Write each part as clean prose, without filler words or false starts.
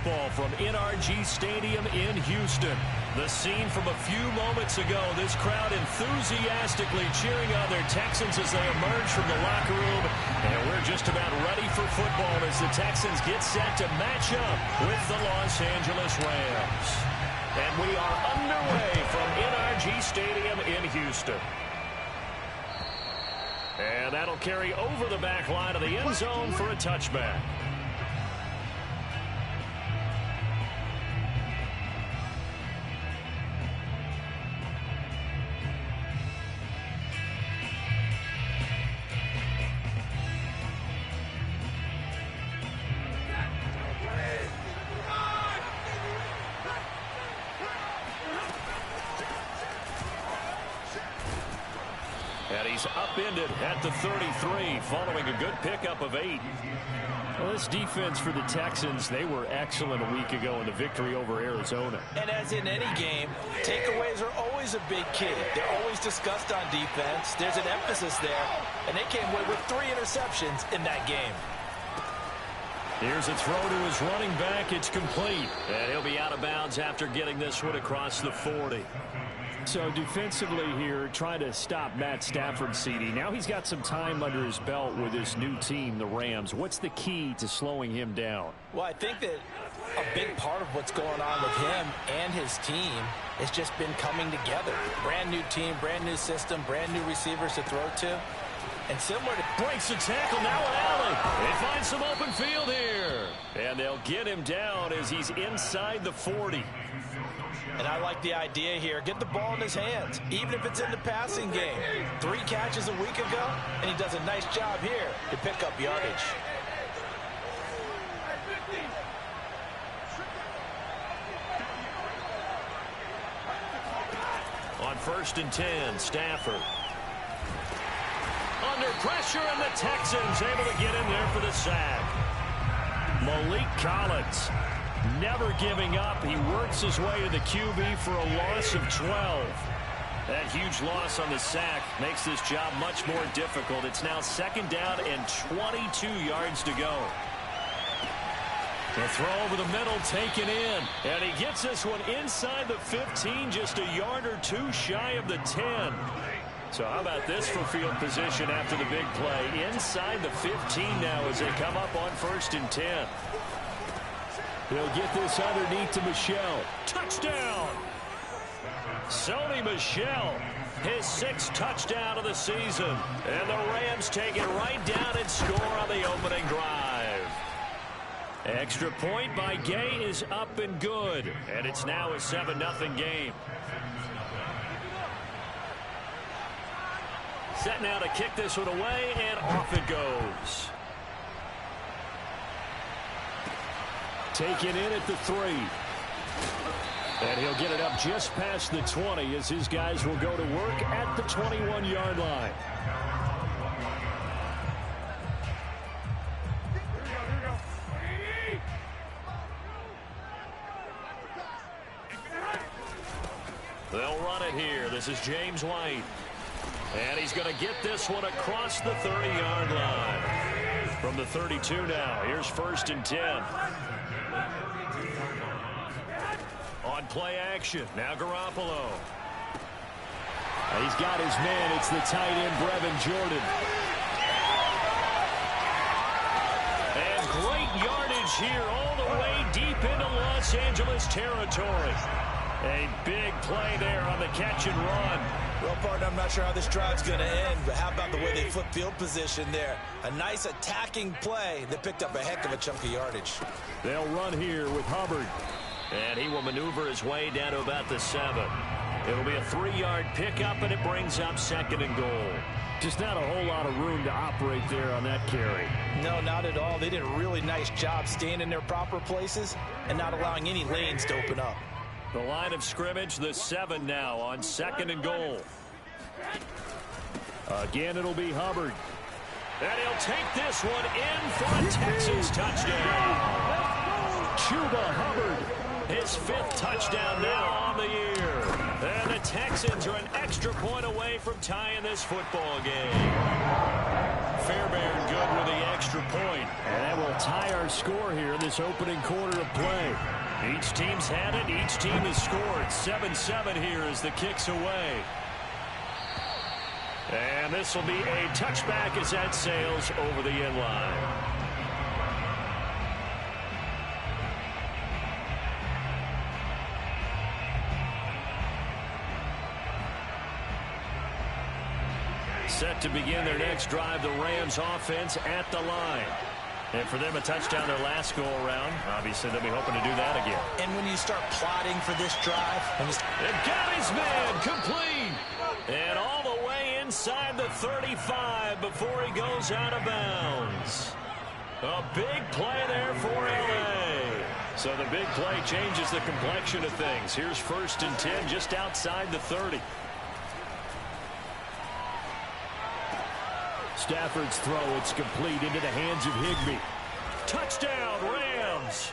football from NRG Stadium in Houston. The scene from a few moments ago, this crowd enthusiastically cheering on their Texans as they emerge from the locker room. And we're just about ready for football as the Texans get set to match up with the Los Angeles Rams. And we are underway from NRG Stadium in Houston. And that'll carry over the back line of the end zone for a touchback. And he's upended at the 33 following a good pickup of 8. Well, this defense for the Texans, they were excellent a week ago in the victory over Arizona. And as in any game, takeaways are always a big key. They're always discussed on defense. There's an emphasis there, and they came away with 3 interceptions in that game. Here's a throw to his running back. It's complete. And he'll be out of bounds after getting this one across the 40. So defensively here, trying to stop Matt Stafford's CD. Now he's got some time under his belt with his new team, the Rams. What's the key to slowing him down? Well, I think that a big part of what's going on with him and his team has just been coming together. Brand new team, brand new system, brand new receivers to throw to. And similar to... Breaks the tackle, now an alley. They find some open field here. And they'll get him down as he's inside the 40. And I like the idea here. Get the ball in his hands, even if it's in the passing game. 3 catches a week ago, and he does a nice job here to pick up yardage. On 1st and 10, Stafford. Under pressure, and the Texans able to get in there for the sack. Malik Collins. Never giving up. He works his way to the QB for a loss of 12. That huge loss on the sack makes this job much more difficult. It's now 2nd down and 22 yards to go. The throw over the middle taken in. And he gets this one inside the 15, just a yard or 2 shy of the 10. So how about this for field position after the big play? Inside the 15 now as they come up on 1st and 10. He'll get this underneath to Michel. Touchdown! Sony Michel, his 6th touchdown of the season. And the Rams take it right down and score on the opening drive. Extra point by Gay is up and good. And it's now a 7-0 game. Set now to kick this one away, and off it goes. Taken in at the 3. And he'll get it up just past the 20 as his guys will go to work at the 21-yard line. They'll run it here. This is James White. And he's going to get this one across the 30-yard line. From the 32 now, here's 1st and 10. On play action, now Garoppolo. He's got his man. It's the tight end, Brevin Jordan. And great yardage here all the way deep into Los Angeles territory. A big play there on the catch and run. Well, partner, I'm not sure how this drive's going to end, but how about the way they flip field position there? A nice attacking play that picked up a heck of a chunk of yardage. They'll run here with Hubbard. And he will maneuver his way down to about the 7. It'll be a 3-yard pickup, and it brings up 2nd and goal. Just not a whole lot of room to operate there on that carry. No, not at all. They did a really nice job staying in their proper places and not allowing any lanes to open up. The line of scrimmage, the 7 now on 2nd and goal. Again, it'll be Hubbard. And he'll take this one in for a Texans touchdown. Chuba Hubbard, his 5th touchdown now on the year. And the Texans are an extra point away from tying this football game. Fairbairn good with the extra point. And that will tie our score here in this opening quarter of play. Each team's had it. Each team has scored. 7-7 here as the kick's away. And this will be a touchback as that sails over the end line. Set to begin their next drive, the Rams offense at the line. And for them, a touchdown their last go-around. Obviously, they'll be hoping to do that again. And when you start plotting for this drive... It got his man complete. And all the way inside the 35 before he goes out of bounds. A big play there for L.A. So the big play changes the complexion of things. Here's 1st and 10 just outside the 30. Stafford's throw, it's complete into the hands of Higbee. Touchdown, Rams!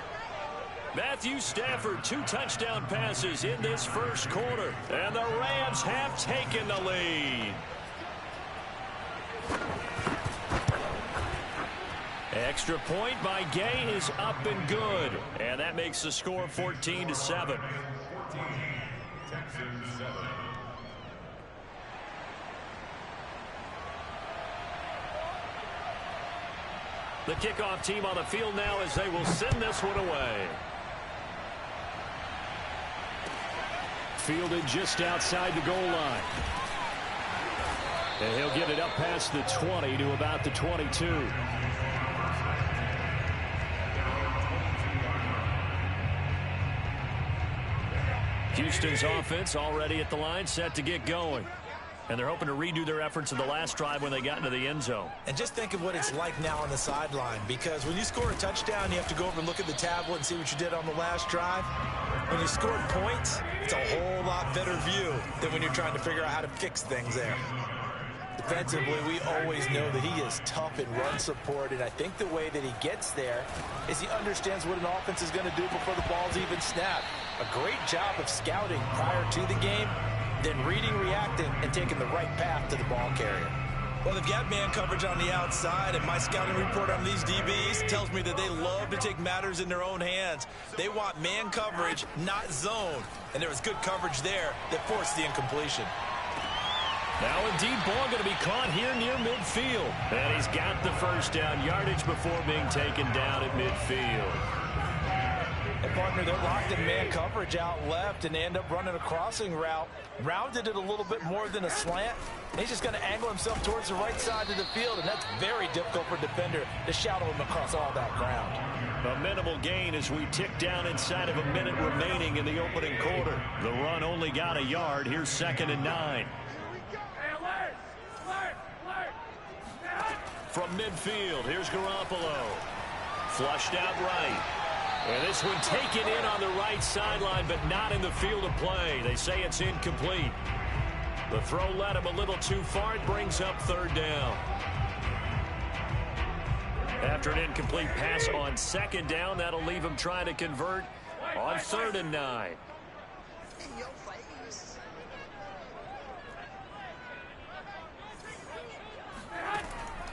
Matthew Stafford, 2 touchdown passes in this first quarter. And the Rams have taken the lead. Extra point by Gay is up and good. And that makes the score 14-7. Texans 7. The kickoff team on the field now as they will send this one away. Fielded just outside the goal line. And he'll get it up past the 20 to about the 22. Houston's offense already at the line, set to get going. And they're hoping to redo their efforts in the last drive when they got into the end zone. And just think of what it's like now on the sideline, because when you score a touchdown, you have to go over and look at the tablet and see what you did on the last drive. When you scored points, it's a whole lot better view than when you're trying to figure out how to fix things there. Defensively, we always know that he is tough in run support, and I think the way that he gets there is he understands what an offense is going to do before the ball's even snapped. A great job of scouting prior to the game, then reading, reacting, and taking the right path to the ball carrier. Well, they've got man coverage on the outside, and my scouting report on these DBs tells me that they love to take matters in their own hands. They want man coverage, not zone. And there was good coverage there that forced the incompletion. Now a deep ball going to be caught here near midfield. And he's got the first down, yardage before being taken down at midfield. And partner, they're locked in man coverage out left, and they end up running a crossing route. Rounded it a little bit more than a slant. And he's just going to angle himself towards the right side of the field, and that's very difficult for a defender to shadow him across all that ground. A minimal gain as we tick down inside of a minute remaining in the opening quarter. The run only got a yard. Here's 2nd and 9. From midfield, here's Garoppolo. Flushed out right. And this one taken in on the right sideline, but not in the field of play. They say it's incomplete. The throw led him a little too far. It brings up 3rd down. After an incomplete pass on 2nd down, that'll leave him trying to convert on 3rd and 9.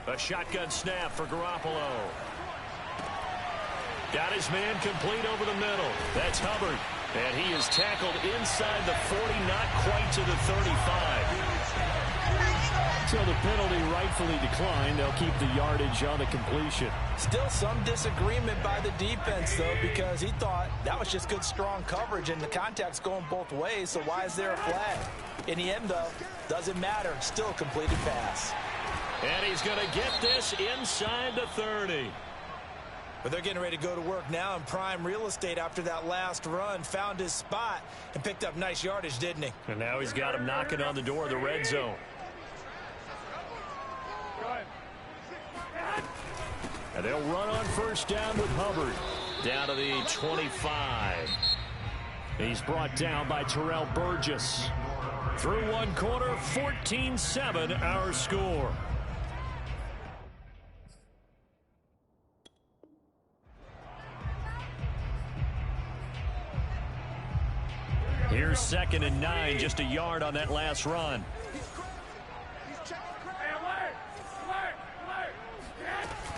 A shotgun snap for Garoppolo. Got his man complete over the middle. That's Hubbard. And he is tackled inside the 40, not quite to the 35. So the penalty rightfully declined. They'll keep the yardage on the completion. Still some disagreement by the defense, though, because he thought that was just good, strong coverage, and the contact's going both ways, so why is there a flag? In the end, though, doesn't matter. Still a completed pass. And he's going to get this inside the 30. But they're getting ready to go to work now in prime real estate after that last run. Found his spot and picked up nice yardage, didn't he? And now he's got him knocking on the door of the red zone. And they'll run on 1st down with Hubbard. Down to the 25. He's brought down by Terrell Burgess. Through one quarter, 14-7 our score. Here's 2nd and 9, just a yard on that last run.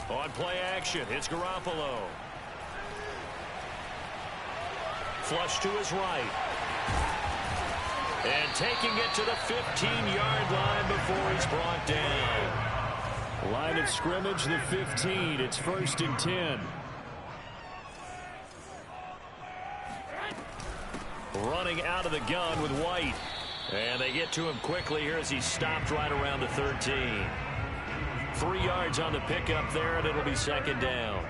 On play action, it's Garoppolo. flush to his right. And taking it to the 15-yard line before he's brought down. Line of scrimmage, the 15. It's 1st and 10. Running out of the gun with White. And they get to him quickly here as he's stopped right around the 13. 3 yards on the pickup there, and it'll be 2nd down.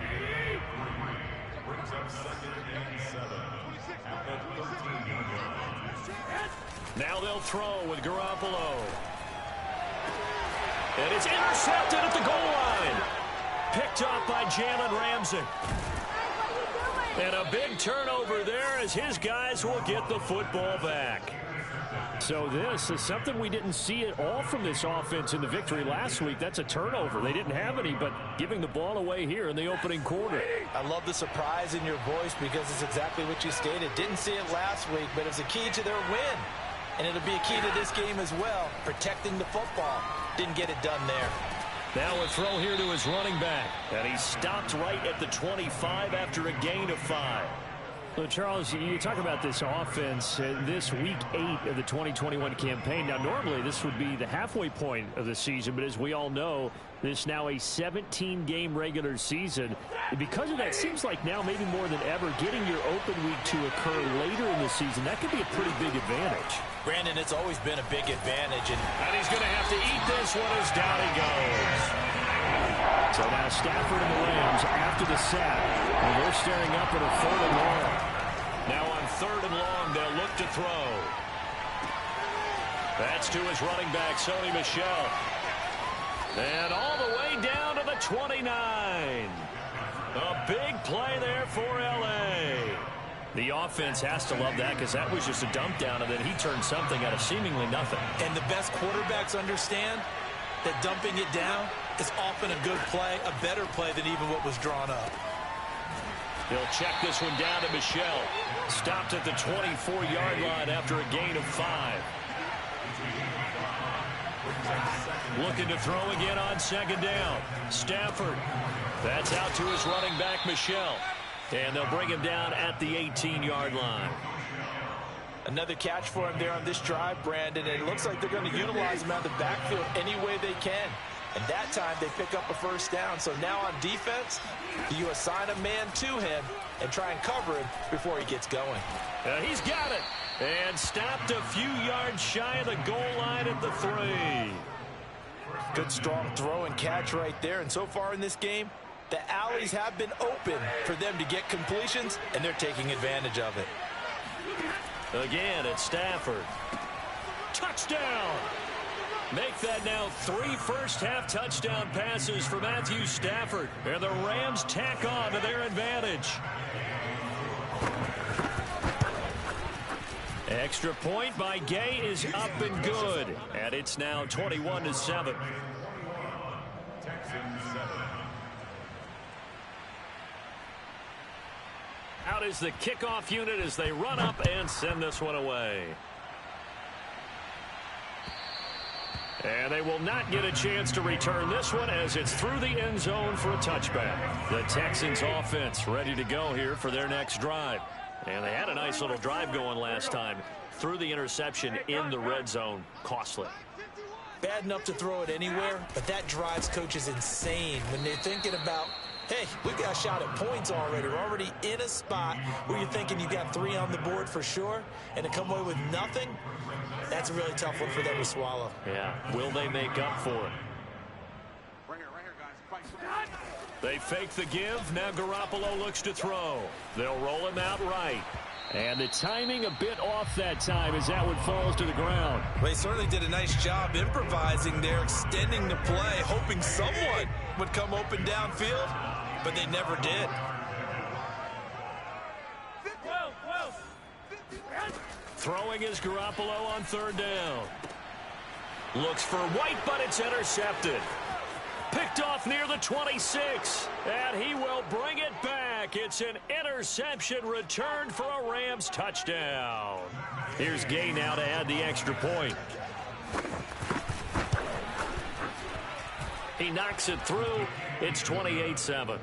Now they'll throw with Garoppolo. And it's intercepted at the goal line. Picked up by Jalen Ramsey. And a big turnover there as his guys will get the football back. So this is something we didn't see at all from this offense in the victory last week. That's a turnover. They didn't have any, but giving the ball away here in the opening quarter. I love the surprise in your voice because it's exactly what you stated. Didn't see it last week, but it's a key to their win. And it'll be a key to this game as well, protecting the football. Didn't get it done there. Now a throw here to his running back. And he stopped right at the 25 after a gain of 5. So, Charles, you talk about this offense this week 8 of the 2021 campaign. Now, normally this would be the halfway point of the season, but as we all know, this now a 17-game regular season. And because of that, it seems like now maybe more than ever, getting your open week to occur later in the season, that could be a pretty big advantage. Brandon, it's always been a big advantage. And he's going to have to eat this one as down he goes. So now Stafford and the Rams after the sack. And they're staring up at a 3rd and long. Now on 3rd and long, they'll look to throw. That's to his running back, Sony Michel. And all the way down to the 29. A big play there for L.A. The offense has to love that because that was just a dump down, and then he turned something out of seemingly nothing. And the best quarterbacks understand that dumping it down is often a good play, a better play than even what was drawn up. He'll check this one down to Michel. Stopped at the 24-yard line after a gain of 5. Looking to throw again on 2nd down. Stafford. That's out to his running back, Michel. And they'll bring him down at the 18-yard line. Another catch for him there on this drive, Brandon. And it looks like they're going to utilize him out of the backfield any way they can. And that time they pick up a 1st down. So now on defense, you assign a man to him and try and cover him before he gets going. He's got it. And stopped a few yards shy of the goal line at the 3. Good strong throw and catch right there. And so far in this game, the alleys have been open for them to get completions, and they're taking advantage of it. Again, it's Stafford. Touchdown! Make that now 3 first-half touchdown passes for Matthew Stafford. And the Rams tack on to their advantage. Extra point by Gay is up and good. And it's now 21-7. Out is the kickoff unit as they run up and send this one away. And they will not get a chance to return this one as it's through the end zone for a touchback. The Texans offense ready to go here for their next drive. And they had a nice little drive going last time. Through the interception in the red zone. Costly. Bad enough to throw it anywhere, but that drives coaches insane when they're thinking about, hey, we got a shot at points already. We're already in a spot where you're thinking you got 3 on the board for sure, and to come away with nothing, that's a really tough one for them to swallow. Yeah, will they make up for it? Right here, guys. They fake the give. Now Garoppolo looks to throw. They'll roll him out right. And the timing a bit off that time as that one falls to the ground. Well, they certainly did a nice job improvising there, extending the play, hoping someone would come open downfield, but they never did. Throwing is Garoppolo on 3rd down. Looks for White, but it's intercepted. Picked off near the 26, and he will bring it back. It's an interception returned for a Rams touchdown. Here's Gay now to add the extra point. He knocks it through. It's 28-7.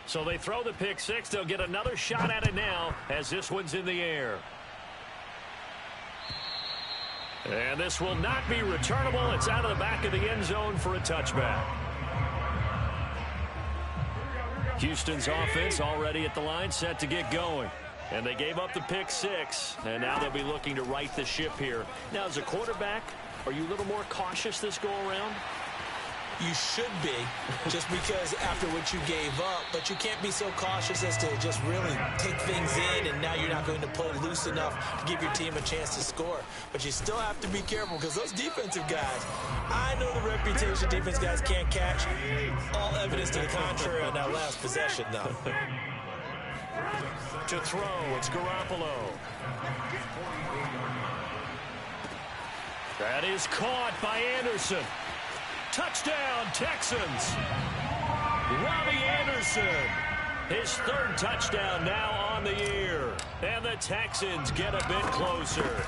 So they throw the pick six. They'll get another shot at it now as this one's in the air. And this will not be returnable. It's out of the back of the end zone for a touchback. Houston's offense already at the line, set to get going. And they gave up the pick six, and now they'll be looking to right the ship here. Now, as a quarterback, are you a little more cautious this go-around? You should be, just because after what you gave up, but you can't be so cautious as to just really take things in, and now you're not going to play loose enough to give your team a chance to score. But you still have to be careful, because those defensive guys, I know the reputation defense guys can't catch. All evidence to the contrary on that last possession, though. To throw, it's Garoppolo. That is caught by Anderson. Touchdown, Texans. Robbie Anderson, his third touchdown now on the year. And the Texans get a bit closer.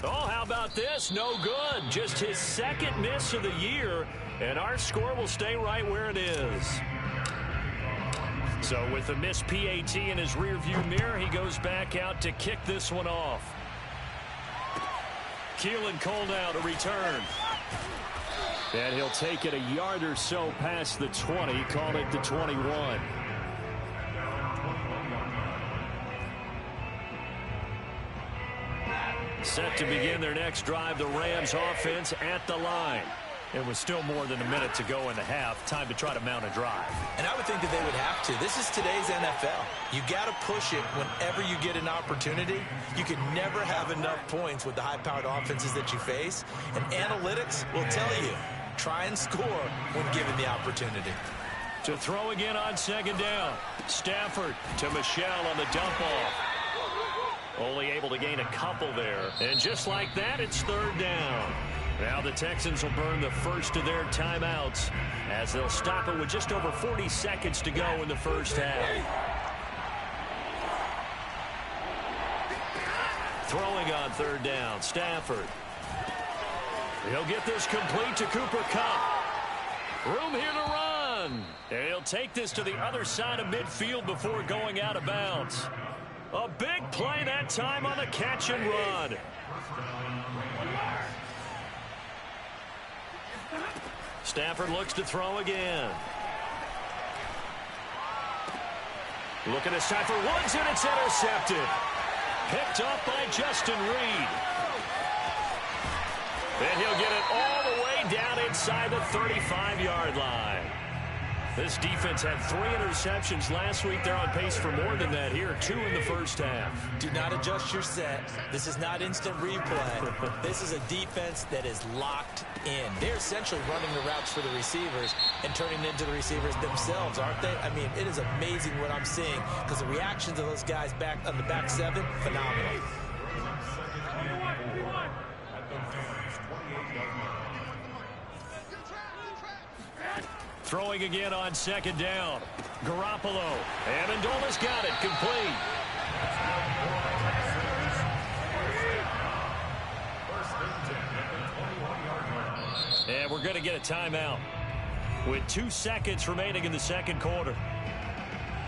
Oh, how about this? No good. Just his second miss of the year, and our score will stay right where it is. So with the missed PAT in his rearview mirror, he goes back out to kick this one off. Keelan Cole now to return. And he'll take it a yard or so past the 20, call it the 21. Set to begin their next drive, the Rams offense at the line. It was still more than a minute to go in the half. Time to try to mount a drive. And I would think that they would have to. This is today's NFL. You got to push it whenever you get an opportunity. You can never have enough points with the high-powered offenses that you face. And analytics will tell you, try and score when given the opportunity. To throw again on second down. Stafford to Michelle on the dump off. Only able to gain a couple there. And just like that, it's third down. Now the Texans will burn the first of their timeouts as they'll stop it with just over 40 seconds to go in the first half. Throwing on third down, Stafford. He'll get this complete to Cooper Kupp. Room here to run. And he'll take this to the other side of midfield before going out of bounds. A big play that time on the catch and run. Stafford looks to throw again. Looking this time for Woods, and it's intercepted. Picked off by Justin Reed. And he'll get it all the way down inside the 35-yard line. This defense had 3 interceptions last week. They're on pace for more than that here. 2 in the first half. Do not adjust your set. This is not instant replay. This is a defense that is locked in. They're essentially running the routes for the receivers and turning into the receivers themselves, aren't they? I mean, it is amazing what I'm seeing because the reactions of those guys back on the back seven, phenomenal. Throwing again on second down. Garoppolo. Amendola's got it. Complete. And we're going to get a timeout with 2 seconds remaining in the second quarter.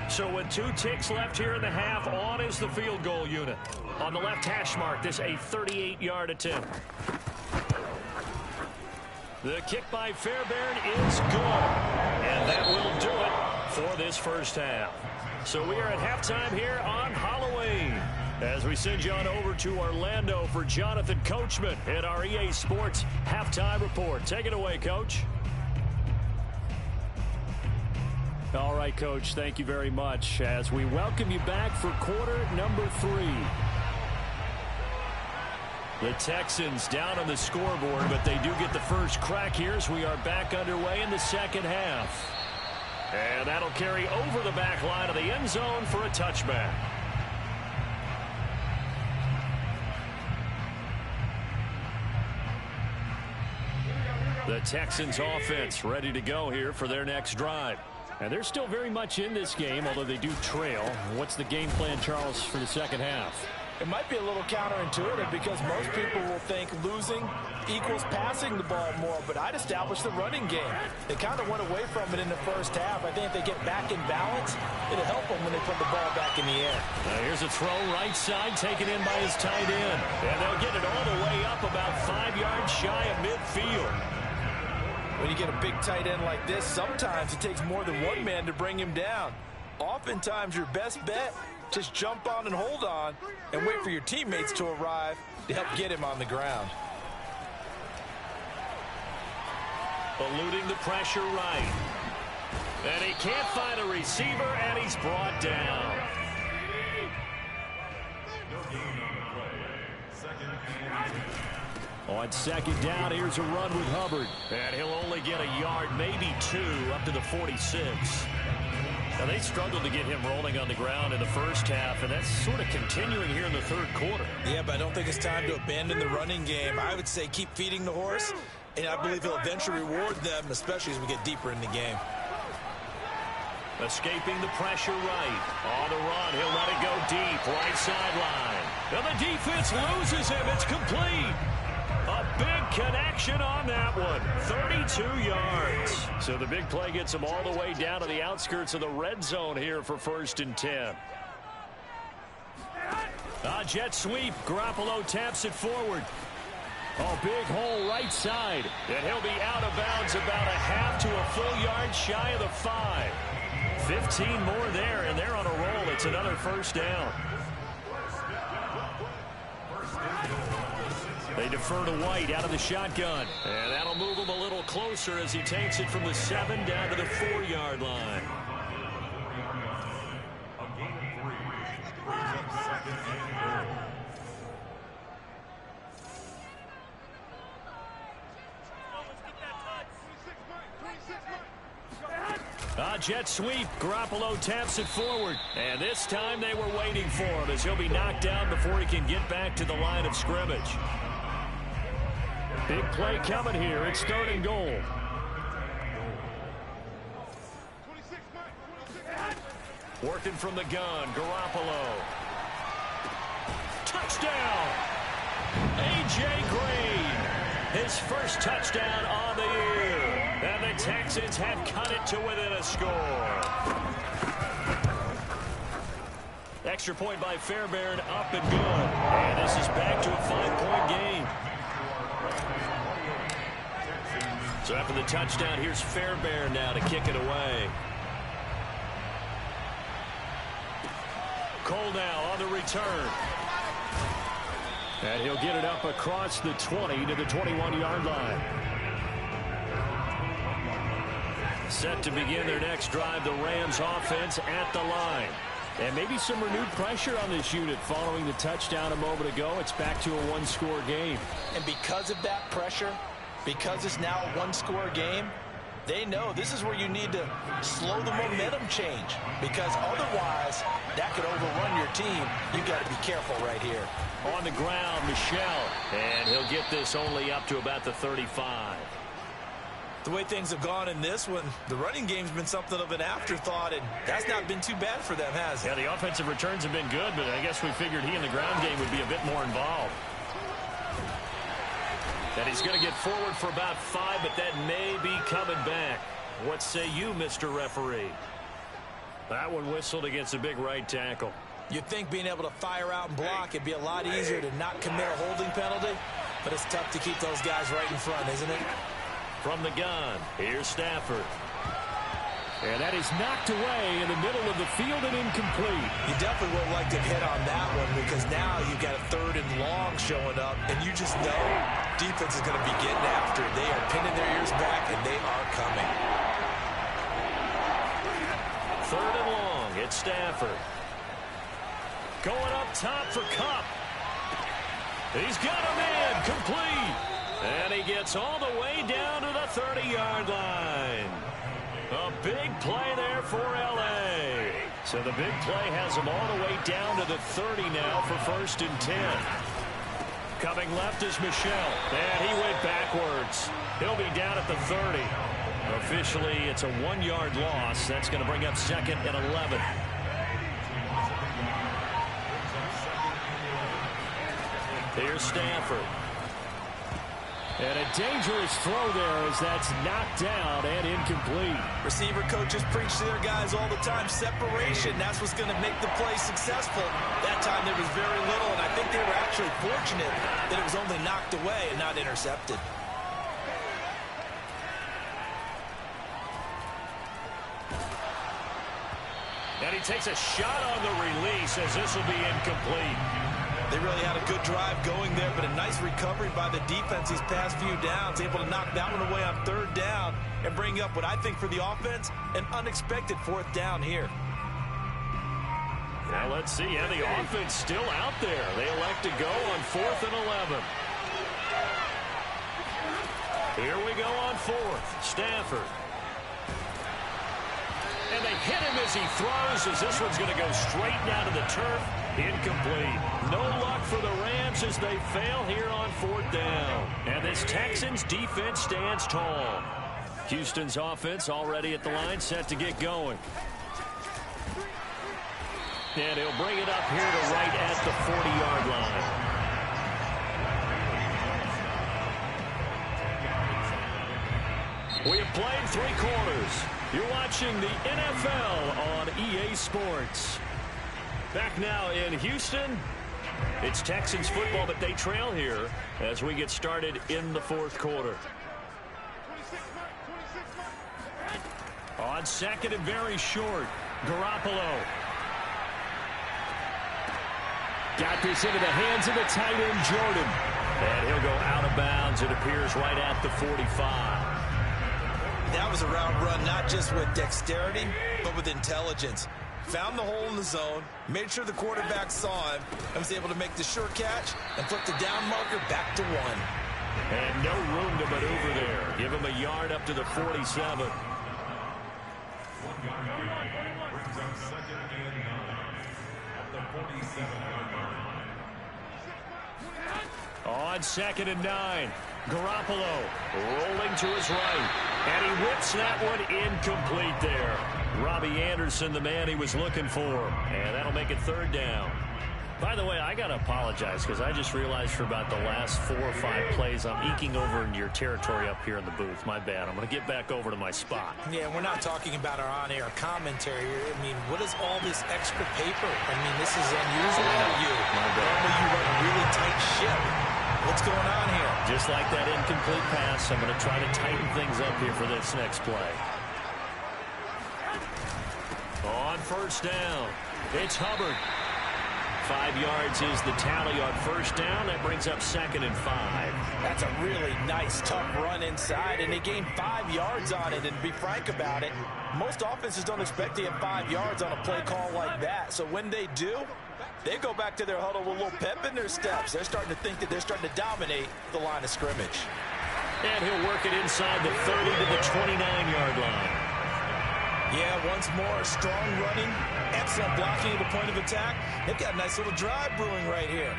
So with 2 ticks left here in the half, on is the field goal unit. On the left hash mark, this a 38-yard attempt. The kick by Fairbairn is good. And that will do it for this first half. So we are at halftime here on Halloween as we send you on over to Orlando for Jonathan Coachman at our EA Sports Halftime Report. Take it away, Coach. All right, Coach, thank you very much as we welcome you back for quarter number 3. The Texans down on the scoreboard, but they do get the first crack here as we are back underway in the second half. And that'll carry over the back line of the end zone for a touchback. The Texans offense ready to go here for their next drive. And they're still very much in this game, although they do trail. What's the game plan, Charles, for the second half? It might be a little counterintuitive because most people will think losing equals passing the ball more, but I'd establish the running game. They kind of went away from it in the first half. I think if they get back in balance, it'll help them when they put the ball back in the air. Here's a throw right side, taken in by his tight end. And they'll get it all the way up about 5 yards shy of midfield. When you get a big tight end like this, sometimes it takes more than one man to bring him down. Oftentimes, your best bet, just jump on and hold on and wait for your teammates to arrive to help get him on the ground. Eluding the pressure right. And he can't find a receiver, and he's brought down. On second down, here's a run with Hubbard. And he'll only get a yard, maybe 2, up to the 46. Now, they struggled to get him rolling on the ground in the first half, and that's sort of continuing here in the third quarter. Yeah, but I don't think it's time to abandon the running game. I would say keep feeding the horse, and I believe he'll eventually reward them, especially as we get deeper in the game. Escaping the pressure right. On the run, he'll let it go deep, right sideline. And the defense loses him. It's complete. A big connection on that one. 32 yards. So the big play gets him all the way down to the outskirts of the red zone here for 1st and 10. Jet sweep. Garoppolo taps it forward. Oh, big hole right side. And he'll be out of bounds about a half to a full yard shy of the 5. 15 more there, and they're on a roll. It's another first down. They defer to White out of the shotgun. And that'll move him a little closer as he takes it from the 7 down to the 4-yard line. Jet sweep. Garoppolo taps it forward. And this time they were waiting for him as he'll be knocked down before he can get back to the line of scrimmage. Big play coming here. It's 3rd and goal. Working from the gun. Garoppolo. Touchdown. A.J. Green. His first touchdown on the year. And the Texans have cut it to within a score. Extra point by Fairbairn, up and good. And this is back to a 5-point game. So after the touchdown, here's Fairbairn now to kick it away. Cole now on the return. And he'll get it up across the 20 to the 21-yard line. Set to begin their next drive, the Rams offense at the line. And maybe some renewed pressure on this unit following the touchdown a moment ago. It's back to a 1-score game. And because of that pressure, because it's now a 1-score game, they know this is where you need to slow the momentum change, because otherwise that could overrun your team. You've got to be careful right here. On the ground, Michel. And he'll get this only up to about the 35. The way things have gone in this one, the running game's been something of an afterthought, and that's not been too bad for them, has it? Yeah, the offensive returns have been good, but I guess we figured he in the ground game would be a bit more involved. And he's going to get forward for about 5, but that may be coming back. What say you, Mr. Referee? That one whistled against a big right tackle. You'd think being able to fire out and block, it'd be a lot easier to not commit a holding penalty, but it's tough to keep those guys right in front, isn't it? From the gun, here's Stafford. And that is knocked away in the middle of the field and incomplete. You definitely would like to hit on that one, because now you've got a 3rd and long showing up, and you just know defense is going to be getting after it. They are pinning their ears back, and they are coming. 3rd and long, it's Stafford. Going up top for Kupp. He's got him in, complete. And he gets all the way down to the 30-yard line. A big play there for L.A. So the big play has him all the way down to the 30 now for 1st and 10. Coming left is Michel. And he went backwards. He'll be down at the 30. Officially, it's a 1-yard loss. That's going to bring up 2nd and 11. Here's Stafford. And a dangerous throw there as that's knocked down and incomplete. Receiver coaches preach to their guys all the time. Separation, that's what's going to make the play successful. That time there was very little, and I think they were actually fortunate that it was only knocked away and not intercepted. And he takes a shot on the release as this will be incomplete. They really had a good drive going there, but a nice recovery by the defense these past few downs, able to knock that one away on third down and bring up what I think for the offense, an unexpected fourth down here. Now let's see. Yeah, the offense still out there. They elect to go on 4th and 11. Here we go on 4th. Stafford. And they hit him as he throws, as this one's going to go straight down to the turf. Incomplete. No luck for the Rams as they fail here on 4th down. And this Texans defense stands tall. Houston's offense already at the line, set to get going. And he'll bring it up here to right at the 40-yard line. We have played 3 quarters. You're watching the NFL on EA Sports. Back now in Houston, it's Texans football, but they trail here as we get started in the 4th quarter. On 2nd and very short, Garoppolo. Got this into the hands of the tight end, Jordan. And he'll go out of bounds. It appears right at the 45. That was a route run, not just with dexterity, but with intelligence. Found the hole in the zone, made sure the quarterback saw him, and was able to make the sure catch and flip the down marker back to 1. And no room to maneuver there. Give him a yard up to the 47. On 2nd and 9, Garoppolo rolling to his right. And he whips that one incomplete there. Robbie Anderson, the man he was looking for. And that'll make it 3rd down. By the way, I got to apologize because I just realized for about the last 4 or 5 plays I'm eking over into your territory up here in the booth. My bad. I'm going to get back over to my spot. Yeah, we're not talking about our on-air commentary. I mean, what is all this extra paper? I mean, this is unusual for you. My bad. Normally you run a really tight ship. What's going on here? Just like that incomplete pass, I'm going to try to tighten things up here for this next play. On 1st down, it's Hubbard. 5 yards is the tally on 1st down. That brings up 2nd and 5. That's a really nice, tough run inside, and they gained 5 yards on it. And to be frank about it, most offenses don't expect to get 5 yards on a play call like that. So when they do, they go back to their huddle with a little pep in their steps. They're starting to think that they're starting to dominate the line of scrimmage. And he'll work it inside the 30 to the 29-yard line. Yeah, once more, strong running, excellent blocking at the point of attack. They've got a nice little drive brewing right here.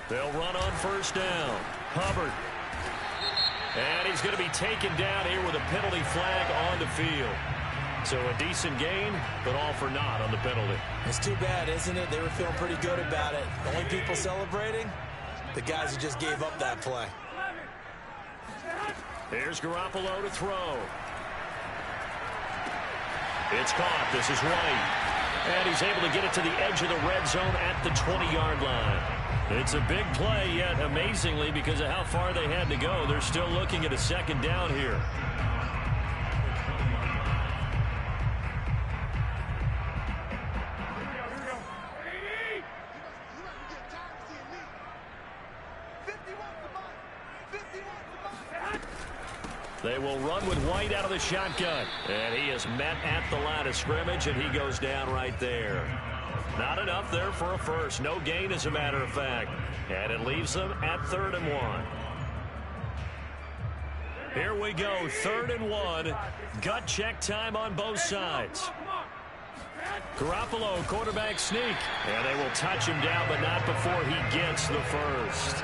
They'll run on 1st down. Hubbard. And he's going to be taken down here with a penalty flag on the field. So a decent gain, but all for naught on the penalty. It's too bad, isn't it? They were feeling pretty good about it. The only people celebrating, the guys who just gave up that play. Here's Garoppolo to throw. It's caught. This is White. And he's able to get it to the edge of the red zone at the 20-yard line. It's a big play, yet amazingly, because of how far they had to go, they're still looking at a 2nd down here. They will run with White out of the shotgun. And he is met at the line of scrimmage, and he goes down right there. Not enough there for a first. No gain, as a matter of fact. And it leaves them at 3rd and 1. Here we go, 3rd and 1. Gut check time on both sides. Garoppolo, quarterback sneak. And they will touch him down, but not before he gets the first.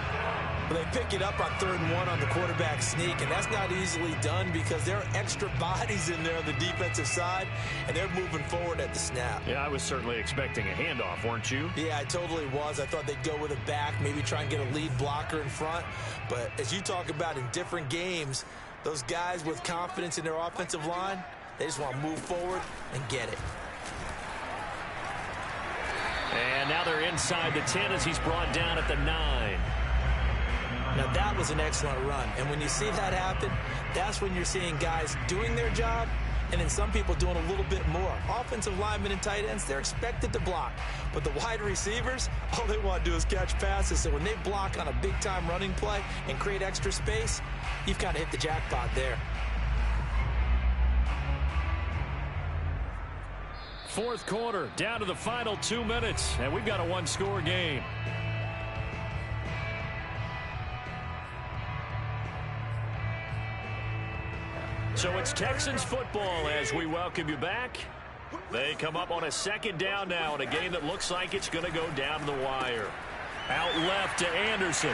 They pick it up on 3rd and 1 on the quarterback sneak, and that's not easily done because there are extra bodies in there on the defensive side, and they're moving forward at the snap. Yeah, I was certainly expecting a handoff, weren't you? Yeah, I totally was. I thought they'd go with a back, maybe try and get a lead blocker in front. But as you talk about in different games, those guys with confidence in their offensive line, they just want to move forward and get it. And now they're inside the 10 as he's brought down at the 9. Now, that was an excellent run. And when you see that happen, that's when you're seeing guys doing their job and then some people doing a little bit more. Offensive linemen and tight ends, they're expected to block. But the wide receivers, all they want to do is catch passes. So when they block on a big-time running play and create extra space, you've kind of hit the jackpot there. 4th quarter, down to the final 2 minutes, and we've got a one-score game. So it's Texans football as we welcome you back. They come up on a 2nd down now in a game that looks like it's going to go down to the wire. Out left to Anderson.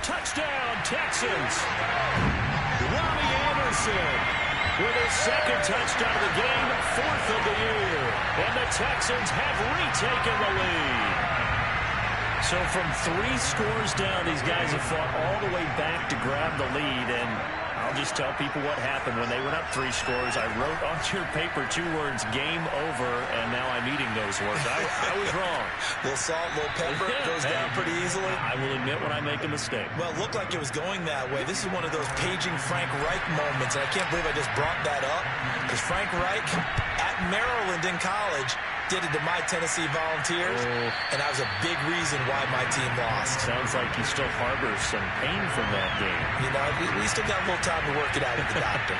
Touchdown, Texans. Robbie Anderson with his 2nd touchdown of the game, 4th of the year. And the Texans have retaken the lead. So from 3 scores down, these guys have fought all the way back to grab the lead. And I'll just tell people what happened when they went up 3 scores. I wrote onto your paper 2 words, game over, and now I'm eating those words. I was wrong. A little salt, a little pepper, goes down pretty easily. I will admit when I make a mistake. Well, it looked like it was going that way. This is one of those paging Frank Reich moments, and I can't believe I just brought that up, because Frank Reich at Maryland in college did it to my Tennessee Volunteers, and that was a big reason why my team lost. Sounds like he still harbors some pain from that game. You know, we still got a little time to work it out with the doctor.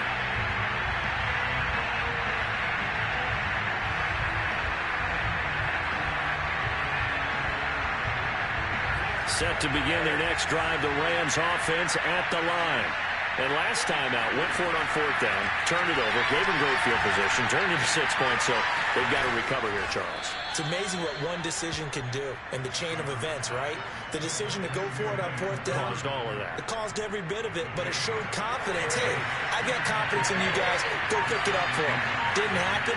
Set to begin their next drive, the Rams offense at the line. And last time out, went for it on 4th down, turned it over, gave him great field position, turned it to 6 points, so they've got to recover here, Charles. It's amazing what one decision can do in the chain of events, right? The decision to go for it on 4th down. Caused all of that. It caused every bit of it, but it showed confidence. Hey, I've got confidence in you guys. Go pick it up for them. Didn't happen.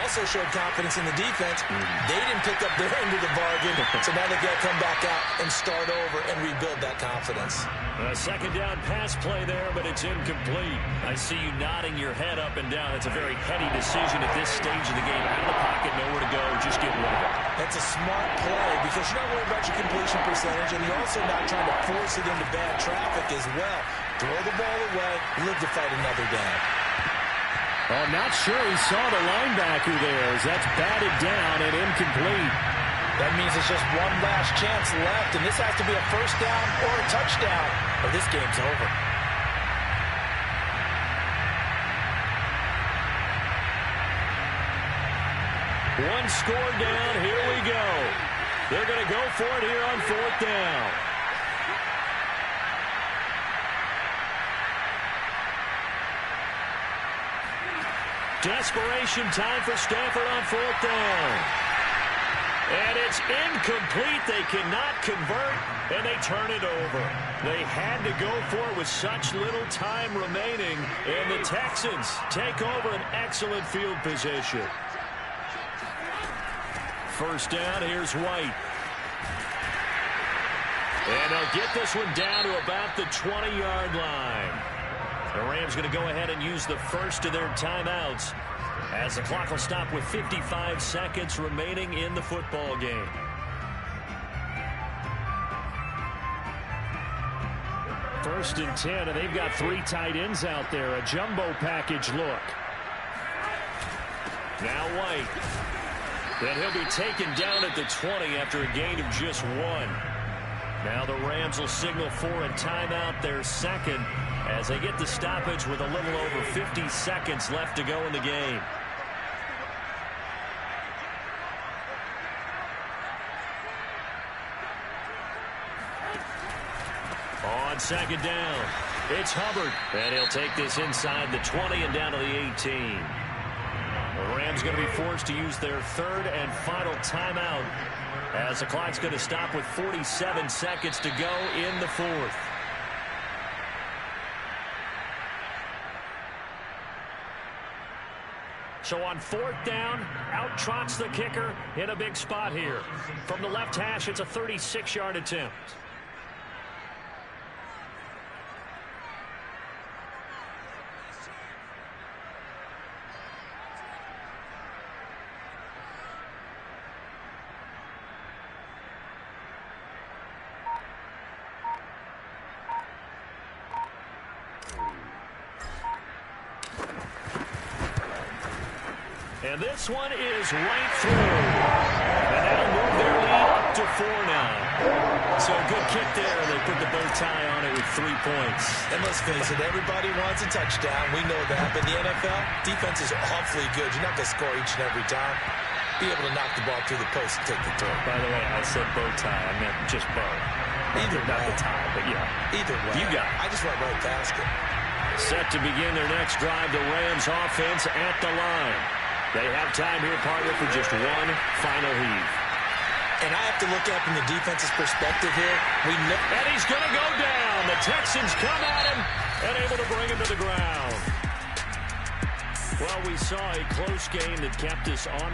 Also showed confidence in the defense. They didn't pick up their end of the bargain, so now they've got to come back out and start over and rebuild that confidence. A 2nd down pass play there, but it's incomplete. I see you nodding your head up and down. That's a very heady decision at this stage of the game. Out of the pocket, nowhere to go, just get rid of it. That's a smart play because you're not worried about your completion percentage, and you're also not trying to force it into bad traffic as well. Throw the ball away, live to fight another down. Oh, I'm not sure he saw the linebacker there as that's batted down and incomplete. That means it's just one last chance left, and this has to be a 1st down or a touchdown, or this game's over. One score down, here we go. They're going to go for it here on 4th down. Desperation time for Stafford on 4th down. And it's incomplete. They cannot convert, and they turn it over. They had to go for it with such little time remaining, and the Texans take over an excellent field position. 1st down, here's White. And they'll get this one down to about the 20-yard line. The Rams going to go ahead and use the first of their timeouts as the clock will stop with 55 seconds remaining in the football game. First and 10, and they've got 3 tight ends out there. A jumbo package look. Now White. Then he'll be taken down at the 20 after a gain of just 1. Now the Rams will signal for a timeout, their 2nd, as they get the stoppage with a little over 50 seconds left to go in the game. On 2nd down, it's Hubbard, and he'll take this inside the 20 and down to the 18. The Rams going to be forced to use their third and final timeout as the clock's going to stop with 47 seconds to go in the fourth. So on fourth down, out trots the kicker in a big spot here. From the left hash, it's a 36-yard attempt. And this one is right through. And that'll move their lead up to 4 now. So a good kick there, and they put the bow tie on it with 3 points. And let's face it, everybody wants a touchdown. We know that. But in the NFL, defense is awfully good. You're not going to score each and every time. Be able to knock the ball through the post and take the throw. By the way, I said bow tie. I meant just bow. Either way. Not the tie, but yeah. Either way. You got it. I just went right past it. Set to begin their next drive, the Rams offense at the line. They have time here, partner, for just one final heave. And I have to look at from the defense's perspective here. And he's going to go down. The Texans come at him and able to bring him to the ground. Well, we saw a close game that kept us on